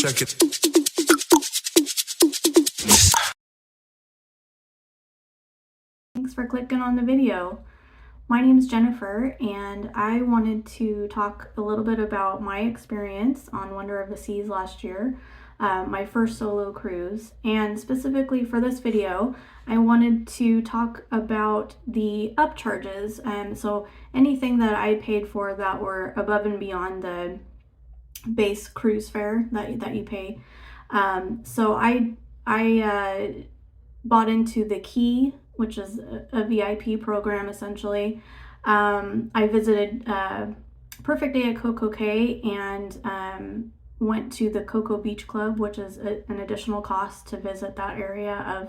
Check it. Thanks for clicking on the video. My name is Jennifer, and I wanted to talk a little bit about my experience on Wonder of the Seas last year, my first solo cruise. And specifically for this video, I wanted to talk about the upcharges. So anything that I paid for that were above and beyond the base cruise fare that you pay. So I bought into the thekey, which is a VIP program essentially. I visited Perfect Day at CocoCay and went to the CocoBeach Club, which is an additional cost to visit that area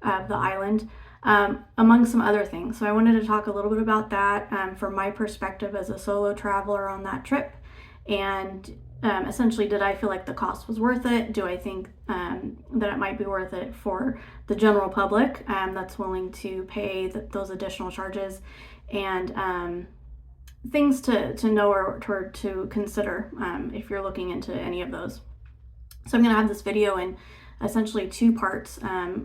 of the island, among some other things. So I wanted to talk a little bit about that from my perspective as a solo traveler on that trip. And essentially, did I feel like the cost was worth it? Do I think that it might be worth it for the general public that's willing to pay those additional charges? And things to know or to consider if you're looking into any of those. So I'm going to have this video in essentially two parts.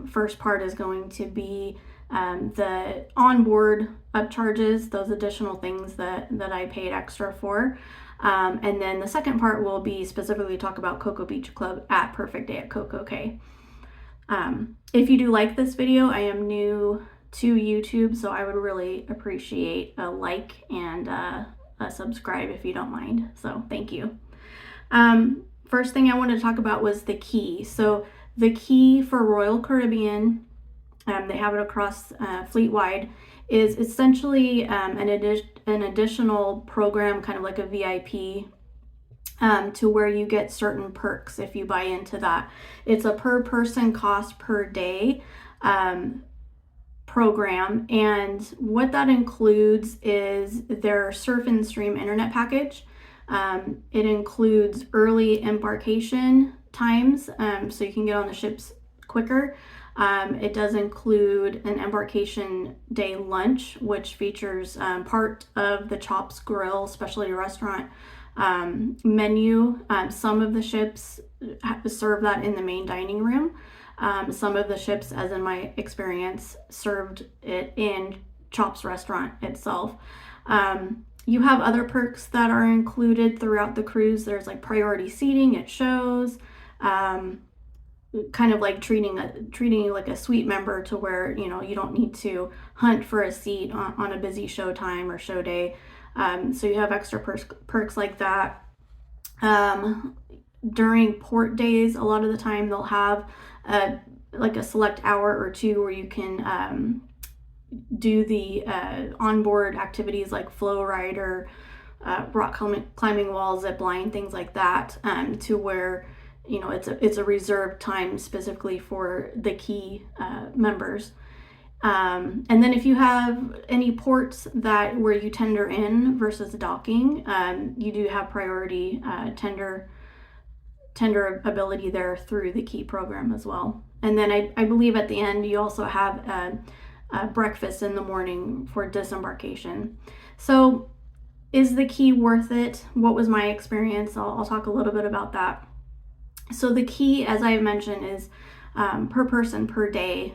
First part is going to be the onboard upcharges, those additional things that I paid extra for. And then the second part will be specifically talk about CocoBeach Club at Perfect Day at CocoCay. If you do like this video, I am new to YouTube, so I would really appreciate a like and a subscribe if you don't mind. So thank you. First thing I wanted to talk about was the thekey. So the thekey for Royal Caribbean, they have it across fleet-wide, is essentially an additional program, kind of like a VIP, to where you get certain perks if you buy into that. It's a per person cost per day program, and what that includes is their surf and stream internet package. It includes early embarkation times, so you can get on the ships quicker. It does include an embarkation day lunch, which features part of the Chops Grill specialty restaurant menu. Some of the ships serve that in the main dining room. Some of the ships, as in my experience, served it in Chops restaurant itself. You have other perks that are included throughout the cruise. There's like priority seating at shows, kind of like treating you like a suite member, to where you don't need to hunt for a seat on a busy show time or show day. So you have extra perks like that. During port days, a lot of the time they'll have like a select hour or two where you can do the onboard activities like flow ride or rock climbing wall, zip line, things like that, to where it's a reserved time specifically for the thekey members. And then if you have any ports where you tender in versus docking, you do have priority tender ability there through the thekey program as well. And then I believe at the end you also have a breakfast in the morning for disembarkation. So is the thekey worth it? What was my experience? I'll talk a little bit about that. So the thekey, as I mentioned, is per person per day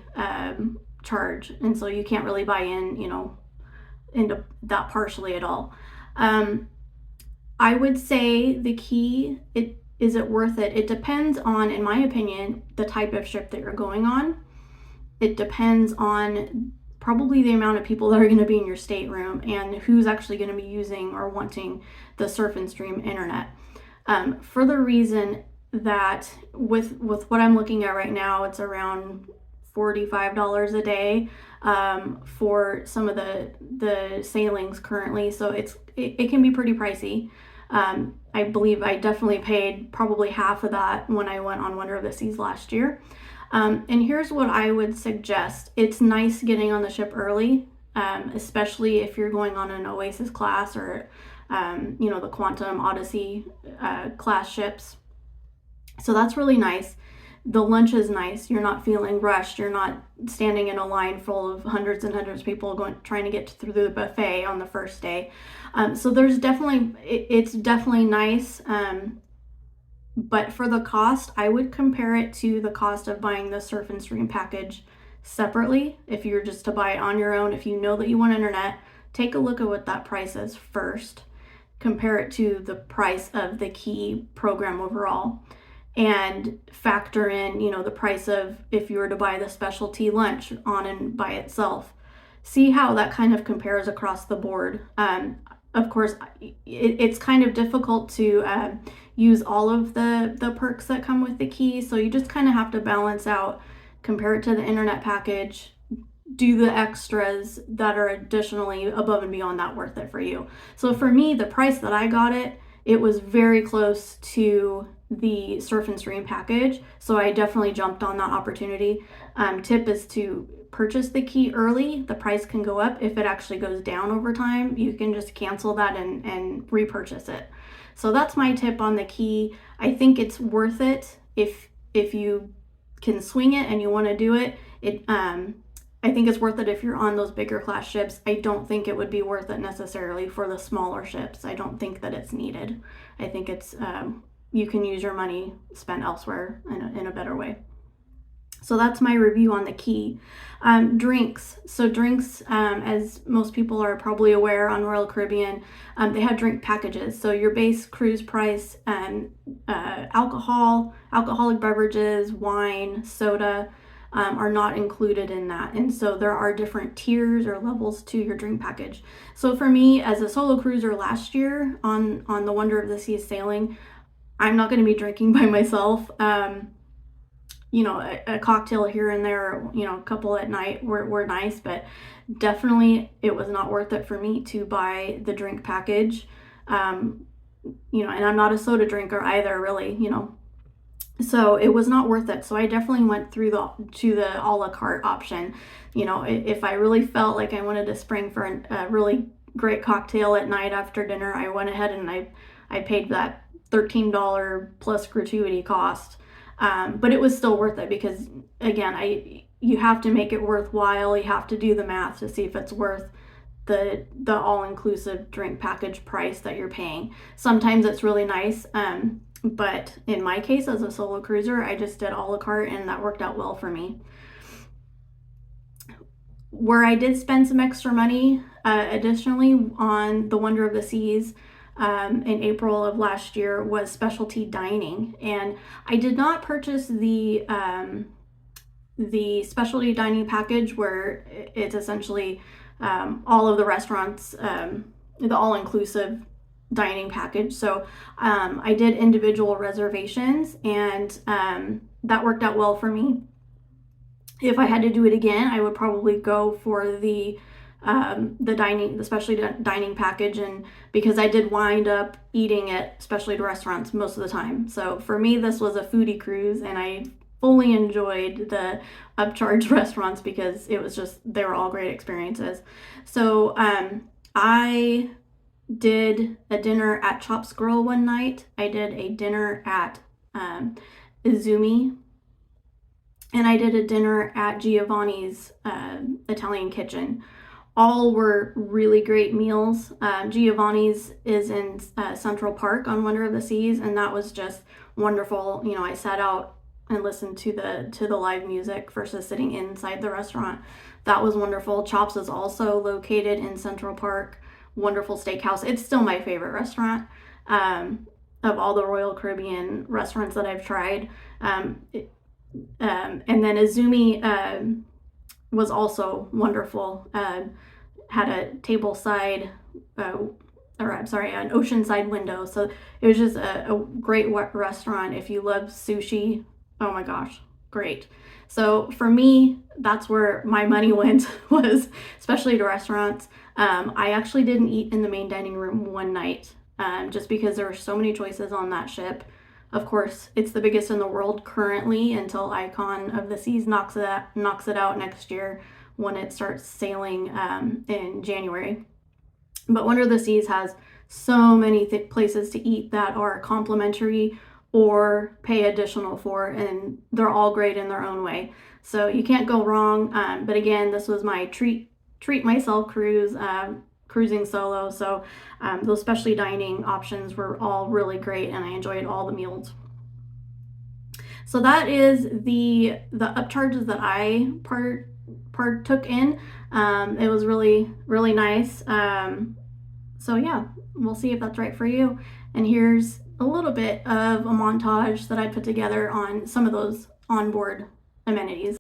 charge, and so you can't really buy into that partially at all. I would say the thekey, is it worth it? It depends on, in my opinion, the type of ship that you're going on. It depends on probably the amount of people that are going to be in your stateroom and who's actually going to be using or wanting the surf and stream internet. For the reason that with what I'm looking at right now, it's around $45 a day for some of the sailings currently, so it can be pretty pricey. I believe I definitely paid probably half of that when I went on Wonder of the Seas last year. And here's what I would suggest. It's nice getting on the ship early, especially if you're going on an Oasis class or the Quantum Odyssey class ships. So that's really nice. The lunch is nice. You're not feeling rushed. You're not standing in a line full of hundreds and hundreds of people trying to get through the buffet on the first day. So it's definitely nice. But for the cost, I would compare it to the cost of buying the Surf and Stream package separately. If you're just to buy it on your own, if you know that you want internet, take a look at what that price is first. Compare it to the price of the Key program overall, and factor in, the price of if you were to buy the specialty lunch on and by itself. See how that kind of compares across the board. Of course, it's kind of difficult to use all of the perks that come with the Key, so you just kind of have to balance out, compare it to the internet package, do the extras that are additionally above and beyond that worth it for you. So for me, the price that I got it was very close to the Surf and Stream package, so I definitely jumped on that opportunity. Tip is to purchase the Key early. The price can go up. If it actually goes down over time, you can just cancel that and repurchase it. So that's my tip on the Key. I think it's worth it if you can swing it and you want to do it. I think it's worth it if you're on those bigger class ships. I don't think it would be worth it necessarily for the smaller ships. I don't think that it's needed. I think it's you can use your money spent elsewhere in a better way. So that's my review on the Key. Drinks. So drinks, as most people are probably aware on Royal Caribbean, they have drink packages. So your base cruise price, alcoholic beverages, wine, soda, are not included in that. And so there are different tiers or levels to your drink package. So for me, as a solo cruiser last year on the Wonder of the Seas sailing, I'm not going to be drinking by myself. A cocktail here and there, a couple at night were nice, but definitely it was not worth it for me to buy the drink package. And I'm not a soda drinker either, really, so it was not worth it. So I definitely went to the a la carte option. If I really felt like I wanted to spring for a really great cocktail at night after dinner, I went ahead and I paid that $13 plus gratuity cost. But it was still worth it because, again, you have to make it worthwhile. You have to do the math to see if it's worth the all-inclusive drink package price that you're paying. Sometimes it's really nice, but in my case, as a solo cruiser, I just did a la carte, and that worked out well for me. Where I did spend some extra money, additionally, on the Wonder of the Seas, in April of last year, was specialty dining, and I did not purchase the specialty dining package where it's essentially all of the restaurants, the all-inclusive dining package. So I did individual reservations, and that worked out well for me. If I had to do it again, I would probably go for the specialty dining package, and because I did wind up eating at specialty restaurants most of the time. So for me, this was a foodie cruise, and I fully enjoyed the Upcharges restaurants because they were all great experiences. So I did a dinner at Chop's Grill one night. I did a dinner at Izumi, and I did a dinner at Giovanni's Italian Kitchen. All were really great meals. Giovanni's is in Central Park on Wonder of the Seas, and that was just wonderful. I sat out and listened to the live music versus sitting inside the restaurant. That was wonderful. Chops is also located in Central Park. Wonderful steakhouse. It's still my favorite restaurant of all the Royal Caribbean restaurants that I've tried. And then Izumi was also wonderful. Had a tableside, an oceanside window. So it was just a great restaurant. If you love sushi, oh my gosh, great. So for me, that's where my money went, was especially to restaurants. I actually didn't eat in the main dining room one night, just because there were so many choices on that ship. Of course, it's the biggest in the world currently until Icon of the Seas knocks it out next year when it starts sailing in January. But Wonder of the Seas has so many places to eat that are complimentary or pay additional for, and they're all great in their own way. So you can't go wrong. But again, this was my treat myself cruise, cruising solo. So those specialty dining options were all really great, and I enjoyed all the meals. So that is the Upcharges that I partook in. It was really nice. So yeah, we'll see if that's right for you. And here's a little bit of a montage that I put together on some of those onboard amenities.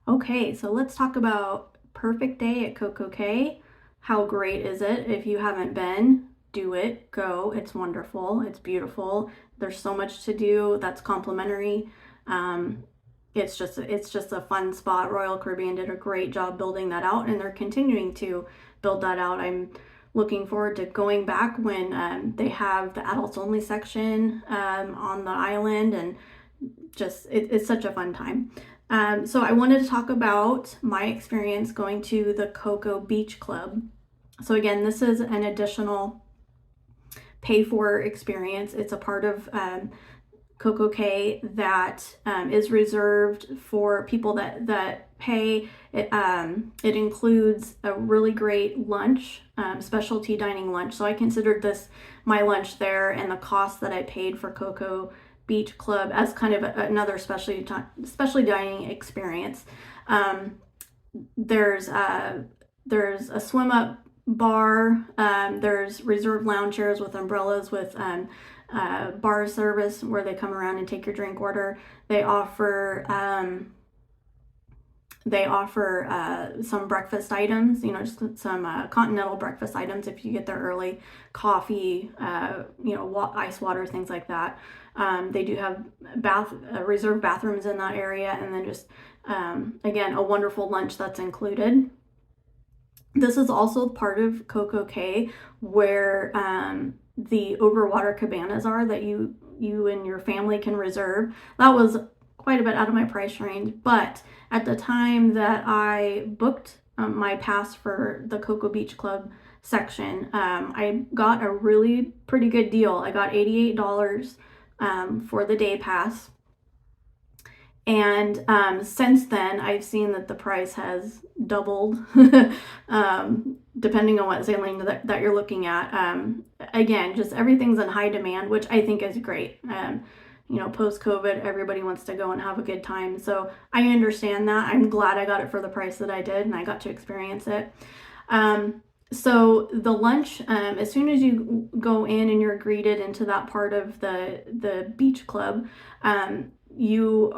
Okay, so let's talk about Perfect Day at CocoCay. How great is it? If you haven't been, do it. Go. It's wonderful. It's beautiful. There's so much to do that's complimentary. It's just a fun spot. Royal Caribbean did a great job building that out, and they're continuing to build that out. I'm looking forward to going back when they have the adults only section on the island, and just it's such a fun time. So I wanted to talk about my experience going to the CocoBeach Club. So again, this is an additional pay for experience. It's a part of CocoCay that is reserved for people that pay. It includes a really great lunch, specialty dining lunch. So I considered this my lunch there, and the cost that I paid for CocoBeach Club as kind of another specialty dining experience. There's a swim up bar. There's reserved lounge chairs with umbrellas with bar service where they come around and take your drink order. They offer some breakfast items, just some continental breakfast items if you get there early, coffee, ice water, things like that. They do have reserved bathrooms in that area, and then just again, a wonderful lunch that's included. This is also part of CocoCay where the overwater cabanas are that you and your family can reserve. That was quite a bit out of my price range, but at the time that I booked my pass for the CocoBeach Club section, I got a really pretty good deal. I got $88 for the day pass. And since then, I've seen that the price has doubled, depending on what sailing that you're looking at. Again, just everything's in high demand, which I think is great. Post-COVID, everybody wants to go and have a good time. So I understand that. I'm glad I got it for the price that I did, and I got to experience it. So the lunch, as soon as you go in and you're greeted into that part of the beach club, you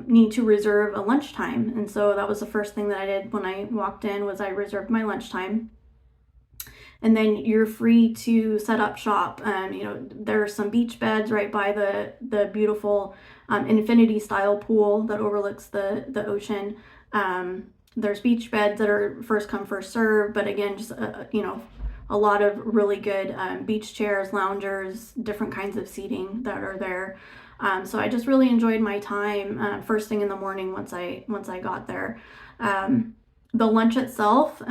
need to reserve a lunchtime. And so that was the first thing that I did when I walked in, was I reserved my lunchtime. And then you're free to set up shop. There are some beach beds right by the beautiful infinity style pool that overlooks the ocean. There's beach beds that are first come, first serve, but again, just a lot of really good beach chairs, loungers, different kinds of seating that are there. So I just really enjoyed my time first thing in the morning once I got there. The lunch itself,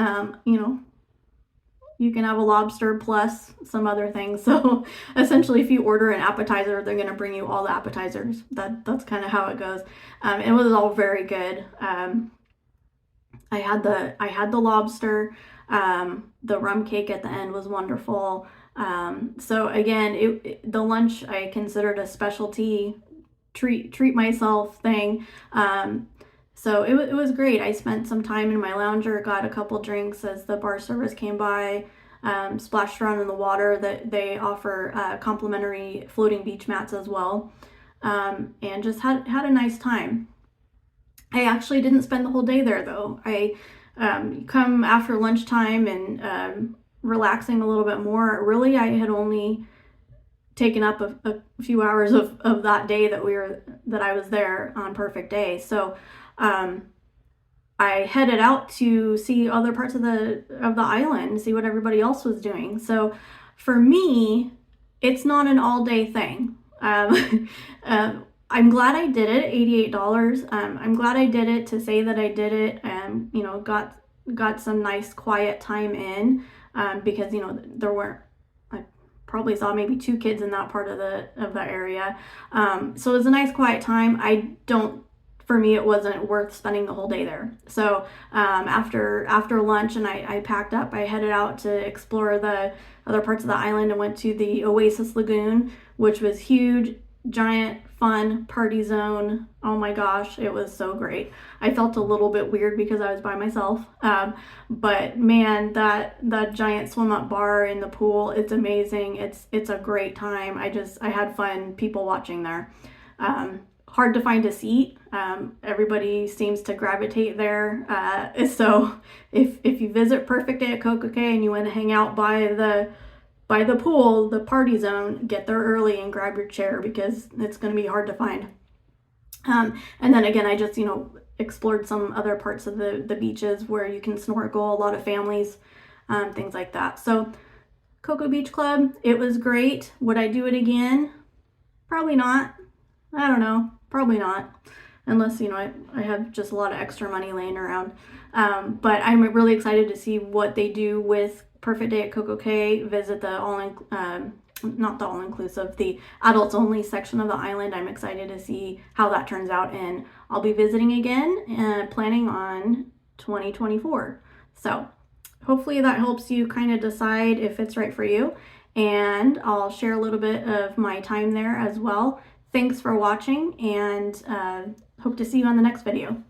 you can have a lobster plus some other things. So essentially, if you order an appetizer, they're going to bring you all the appetizers. That's kind of how it goes. It was all very good. I had the lobster. The rum cake at the end was wonderful. So again, the lunch I considered a specialty treat myself thing. So it was great. I spent some time in my lounger, got a couple drinks as the bar service came by, splashed around in the water. That they offer complimentary floating beach mats as well, and just had a nice time. I actually didn't spend the whole day there though. I come after lunchtime and relaxing a little bit more. Really, I had only taken up a few hours of that day that I was there on Perfect Day. So I headed out to see other parts of the island, see what everybody else was doing. So for me, it's not an all day thing. I'm glad I did it, $88. I'm glad I did it to say that I did it and, got some nice quiet time in, because, there weren't, I probably saw maybe 2 kids in that part of the area. So it was a nice quiet time. For me, it wasn't worth spending the whole day there. So after lunch and I packed up, I headed out to explore the other parts of the island and went to the Oasis Lagoon, which was huge, giant, fun party zone. Oh my gosh, it was so great. I felt a little bit weird because I was by myself, but man, that giant swim up bar in the pool, it's amazing. It's a great time. I had fun people watching there. Hard to find a seat. Everybody seems to gravitate there. So if you visit Perfect Day at CocoCay and you want to hang out by the pool, the party zone, get there early and grab your chair because it's going to be hard to find. And then again, I just, explored some other parts of the beaches where you can snorkel, a lot of families, things like that. So Coco Beach Club, it was great. Would I do it again? Probably not. I don't know. Probably not. Unless, I have just a lot of extra money laying around. But I'm really excited to see what they do with Perfect Day at CocoCay, visit the not the all-inclusive, the adults-only section of the island. I'm excited to see how that turns out, and I'll be visiting again, planning on 2024. So hopefully that helps you kind of decide if it's right for you, and I'll share a little bit of my time there as well. Thanks for watching, and hope to see you on the next video.